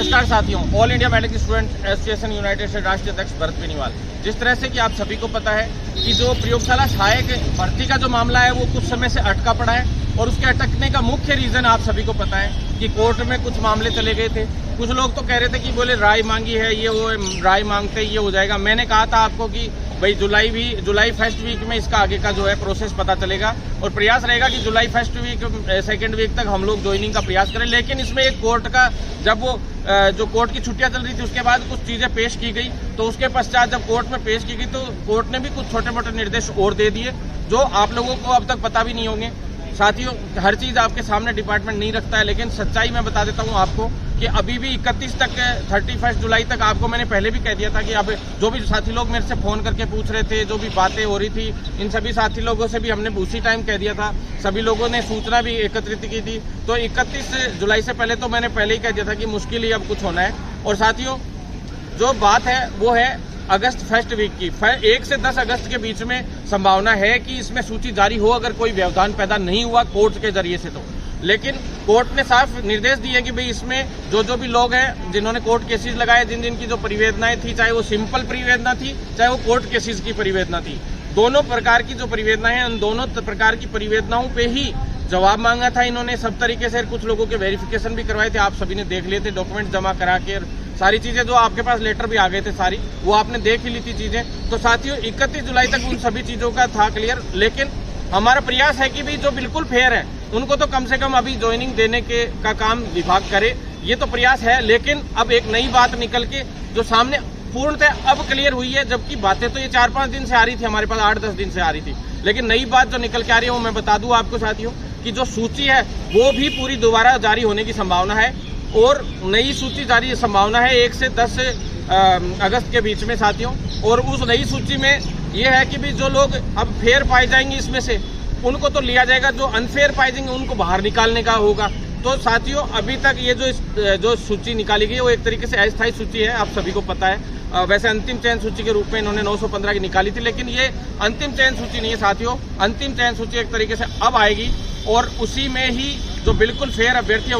नमस्कार साथियों, all India medical student association United से राष्ट्रीय अध्यक्ष भरत बेनीवाल। जिस तरह से कि आप सभी को पता है कि जो प्रयोगशाला सहायक भर्ती का जो मामला है वो कुछ समय से अटका पड़ा है और उसके अटकने का मुख्य रीजन आप सभी को पता है कि कोर्ट में कुछ मामले चले गए थे। कुछ लोग तो कह रहे थे कि बोले राय मांगी है, ये वो राय मांगते ये हो जाएगा। मैंने कहा था आपको कि भाई जुलाई फर्स्ट वीक में इसका आगे का जो है प्रोसेस पता चलेगा और प्रयास रहेगा कि जुलाई फर्स्ट वीक सेकेंड वीक तक हम लोग ज्वाइनिंग का प्रयास करें। लेकिन इसमें एक कोर्ट का जब वो जो कोर्ट की छुट्टियां चल रही थी उसके बाद कुछ चीजें पेश की गई, तो उसके पश्चात जब कोर्ट में पेश की गई तो कोर्ट ने भी कुछ छोटे मोटे निर्देश और दे दिए जो आप लोगों को अब तक पता भी नहीं होंगे। साथियों, हर चीज आपके सामने डिपार्टमेंट नहीं रखता है, लेकिन सच्चाई मैं बता देता हूं आपको कि अभी भी 31 तक 31 जुलाई तक आपको मैंने पहले भी कह दिया था कि अब जो भी साथी लोग मेरे से फोन करके पूछ रहे थे, जो भी बातें हो रही थी, इन सभी साथी लोगों से भी हमने उसी टाइम कह दिया था। सभी लोगों ने सूचना भी एकत्रित की थी। तो 31 जुलाई से पहले तो मैंने पहले ही कह दिया था कि मुश्किल ही अब कुछ होना है। और साथियों, जो बात है वो है अगस्त फर्स्ट वीक की 1 से 10 अगस्त के बीच में संभावना है कि इसमें सूची जारी हो, अगर कोई व्यवधान पैदा नहीं हुआ कोर्ट के जरिए से तो। लेकिन कोर्ट ने साफ निर्देश दिए कि भाई इसमें जो भी लोग हैं जिन्होंने कोर्ट केसेस लगाए, जिन जिनकी जो परिवेदनाएं थी, चाहे वो सिंपल परिवेदना थी चाहे वो कोर्ट केसेस की परिवेदना थी, दोनों प्रकार की जो परिवेदनाएं हैं उन दोनों प्रकार की परिवेदनाओं पे ही जवाब मांगा था इन्होंने सब तरीके से। कुछ लोगों के वेरिफिकेशन भी करवाए थे, आप सभी ने देख लिए थे, डॉक्यूमेंट जमा करा के सारी चीजें जो आपके पास लेटर भी आ गए थे सारी वो आपने देख ही ली थी चीजें। तो साथियों, 31 जुलाई तक उन सभी चीजों का था क्लियर। लेकिन हमारा प्रयास है कि भी जो बिल्कुल फेयर है उनको तो कम से कम अभी ज्वाइनिंग देने का काम विभाग करे, ये तो प्रयास है। लेकिन अब एक नई बात निकल के जो सामने पूर्णतः अब क्लियर हुई है, जबकि बातें तो ये 4-5 दिन से आ रही थी, हमारे पास 8-10 दिन से आ रही थी। लेकिन नई बात जो निकल के आ रही है वो मैं बता दूं आपको साथियों कि जो सूची है वो भी पूरी दोबारा जारी होने की संभावना है और नई सूची जारी संभावना है 1 से 10 अगस्त के बीच में साथियों। और उस नई सूची में ये है कि भी जो लोग अब फेयर पाए जाएंगे इसमें से उनको तो लिया जाएगा, जो अनफेयर पाए जाएंगे उनको बाहर निकालने का होगा। तो साथियों, अभी तक ये जो सूची निकाली गई है वो एक तरीके से अस्थायी सूची है, आप सभी को पता है। वैसे अंतिम चयन सूची के रूप में इन्होंने 915 की निकाली थी, लेकिन ये अंतिम चयन सूची नहीं है साथियों। अंतिम चयन सूची एक तरीके से अब आएगी और उसी में ही जो बिल्कुल फेयर अभ्यर्थी है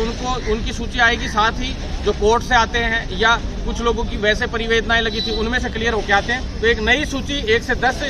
उनकी सूची आएगी। साथ ही जो कोर्ट से आते हैं या कुछ लोगों की वैसे परिवेदनाएं लगी थी उनमें से क्लियर होके आते हैं, तो एक नई सूची 1 से 10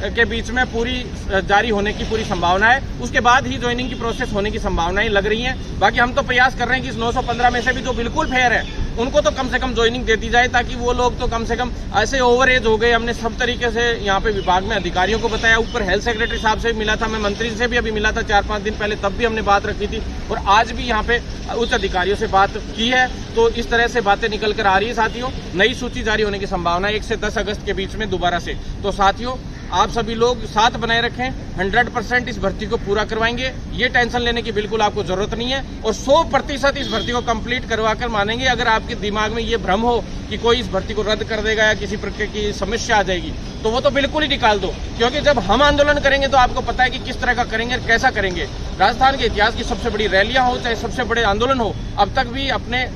के बीच में पूरी जारी होने की पूरी संभावना है। उसके बाद ही ज्वाइनिंग की प्रोसेस होने की संभावनाएं लग रही हैं। बाकी हम तो प्रयास कर रहे हैं कि इस 915 में से भी जो बिल्कुल फेयर है उनको तो कम से कम ज्वाइनिंग दे दी जाए, ताकि वो लोग तो कम से कम ऐसे ओवर एज हो गए। हमने सब तरीके से यहाँ पे विभाग में अधिकारियों को बताया, ऊपर हेल्थ सेक्रेटरी साहब से भी मिला था, मैं मंत्री से भी अभी मिला था 4-5 दिन पहले, तब भी हमने बात रखी थी और आज भी यहाँ पे उच्च अधिकारियों से बात की है। तो इस तरह से बातें निकल कर आ रही है साथियों। नई सूची जारी होने की संभावना है 1 से 10 अगस्त के बीच में दोबारा से। तो साथियों, आप सभी लोग साथ बनाए रखें, 100% इस भर्ती को पूरा करवाएंगे, ये टेंशन लेने की बिल्कुल आपको जरूरत नहीं है। और 100% इस भर्ती को कंप्लीट करवा कर मानेंगे। अगर आपके दिमाग में ये भ्रम हो कि कोई इस भर्ती को रद्द कर देगा या किसी प्रकार की समस्या आ जाएगी, तो वो तो बिल्कुल ही निकाल दो। क्योंकि जब हम आंदोलन करेंगे तो आपको पता है कि किस तरह का करेंगे, कैसा करेंगे। राजस्थान के इतिहास की सबसे बड़ी रैलियां हो चाहे सबसे बड़े आंदोलन हो, अब तक भी अपने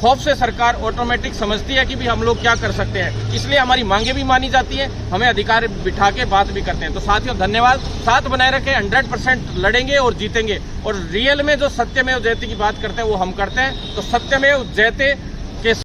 खौफ से सरकार ऑटोमेटिक समझती है कि भी हम लोग क्या कर सकते हैं, इसलिए हमारी मांगे भी मानी जाती है, हमें अधिकार बिठा के बात भी करते हैं। तो साथियों, धन्यवाद, साथ बनाए रखें, 100% लड़ेंगे और जीतेंगे। और रियल में जो सत्यमेव जयते की बात करते हैं वो हम करते हैं। तो सत्यमेव जयते